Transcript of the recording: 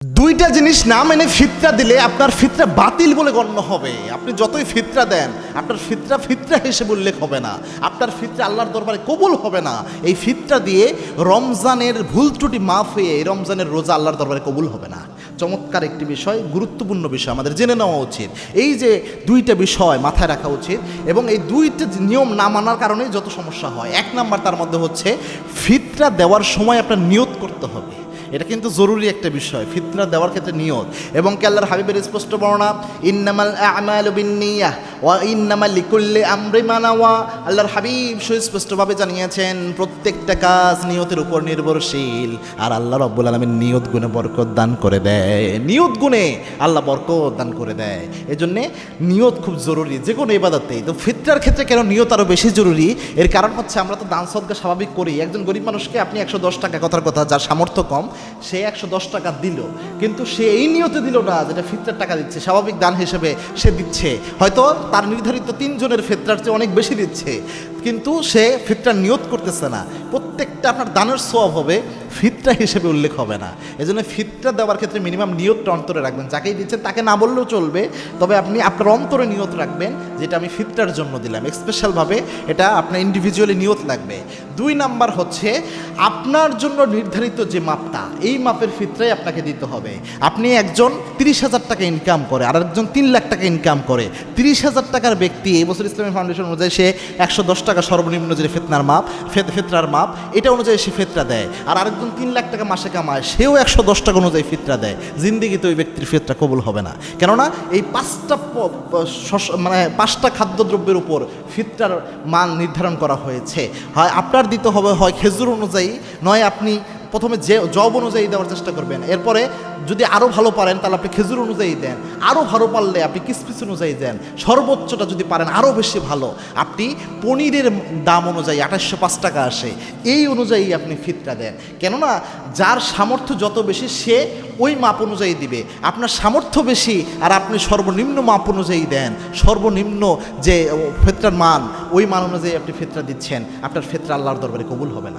দুইটা জিনিস না মেনে ফিতরা দিলে আপনার ফিতরা বাতিল বলে গণ্য হবে। আপনি যতই ফিতরা দেন আপনার ফিতরা ফিতরা হিসেবে উল্লেখ হবে না, আপনার ফিতরা আল্লাহর দরবারে কবুল হবে না। এই ফিতরা দিয়ে রমজানের ভুল ত্রুটি মাফ হয়ে এই রমজানের রোজা আল্লাহর দরবারে কবুল হবে না। চমৎকার একটি বিষয়, গুরুত্বপূর্ণ বিষয় আমাদের জেনে নেওয়া উচিত। এই যে দুইটা বিষয় মাথায় রাখা উচিত এবং এই দুইটা নিয়ম না মানার কারণে যত সমস্যা হয়। এক নাম্বার তার মধ্যে হচ্ছে ফিতরা দেওয়ার সময় আপনার নিয়ত করতে হবে। এটা কিন্তু জরুরি একটা বিষয়, ফিতরা দেওয়ার ক্ষেত্রে নিয়ত। এবং কি আল্লাহর হাবিবের স্পষ্ট বর্ণনা, ইন্নামাল আ'মালু বিন্নিয়াহ ওয়া ইন্নামা লিকুল্লি আমরিন মা নাওয়া। আল্লাহর হাবিব সুস্পষ্টভাবে জানিয়েছেন প্রত্যেকটা কাজ নিয়তের উপর নির্ভরশীল, আর আল্লাহ রাব্বুল আলামিন নিয়ত গুণে বরকত দান করে দেয়। নিয়ত গুণে আল্লাহ বরকত দান করে দেয়। এজন্যে নিয়ত খুব জরুরি যে কোনো ইবাদতেই। তো ফিতরার ক্ষেত্রে কেন নিয়ত আরও বেশি জরুরি? এর কারণ হচ্ছে আমরা তো দান সদকা স্বাভাবিক করি। একজন গরিব মানুষকে আপনি 110 টাকা, কথার কথা যার সামর্থ্য কম সে 110 টাকা দিল, কিন্তু সে এই নিয়তে দিল না যেটা ফিতরার টাকা দিচ্ছে, স্বাভাবিক দান হিসেবে সে দিচ্ছে। হয়তো তার নির্ধারিত 3 জনের ফিতরার চেয়ে অনেক বেশি দিচ্ছে, কিন্তু সে ফিতরার নিয়ত করতেছে না। প্রত্যেকটা আপনার দানের সওয়াব হবে, ফিতরা হিসেবে উল্লেখ হবে না। এজন্য ফিতরা দেওয়ার ক্ষেত্রে মিনিমাম নিয়তটা অন্তরে রাখবেন। যাকেই দিচ্ছেন তাকে না বললেও চলবে, তবে আপনি আপনার অন্তরে নিয়ত রাখবেন যেটা আমি ফিতরার জন্য দিলাম। স্পেশালভাবে এটা আপনার ইন্ডিভিজুয়ালি নিয়ত লাগবে। 2 নাম্বার হচ্ছে আপনার জন্য নির্ধারিত যে মাপটা, এই মাপের ফিতরাই আপনাকে দিতে হবে। আপনি একজন 30,000 টাকা ইনকাম করে আর একজন 3 লাখ টাকা ইনকাম করে। 30,000 টাকার ব্যক্তি এই বছর ইসলামী ফাউন্ডেশন অনুযায়ী সে 110 টাকা সর্বনিম্ন যে ফিতরার মাপ এটা অনুযায়ী সে ফিতরা দেয়। আর আরেকজন 3 লাখ টাকা মাসে কামায়, সেও 110 টাকা অনুযায়ী ফিতরা দেয়। জিন্দিগিতে ওই ব্যক্তির ফিতরা কবুল হবে না। কেননা এই 5টা খাদ্যদ্রব্যের উপর ফিতরার মান নির্ধারণ করা হয়েছে। হয় আপনার দিতে হবে হয় খেজুর অনুযায়ী, নয় আপনি প্রথমে যে জব অনুযায়ী দেওয়ার চেষ্টা করবেন। এরপরে যদি আরও ভালো পারেন তাহলে আপনি খেজুর অনুযায়ী দেন, আরও ভালো পারলে আপনি কিসমিস অনুযায়ী দেন, সর্বোচ্চটা যদি পারেন আরও বেশি ভালো আপনি পনিরের দাম অনুযায়ী 2805 টাকা আসে, এই অনুযায়ী আপনি ফিতরা দেন। কেননা যার সামর্থ্য যত বেশি সে ওই মাপ অনুযায়ী দিবে। আপনার সামর্থ্য বেশি আর আপনি সর্বনিম্ন মাপ অনুযায়ী দেন, সর্বনিম্ন যে ফিতরার মান ওই মান অনুযায়ী আপনি ফিতরা দিচ্ছেন, আপনার ফিতরা আল্লাহর দরবারে কবুল হবে না।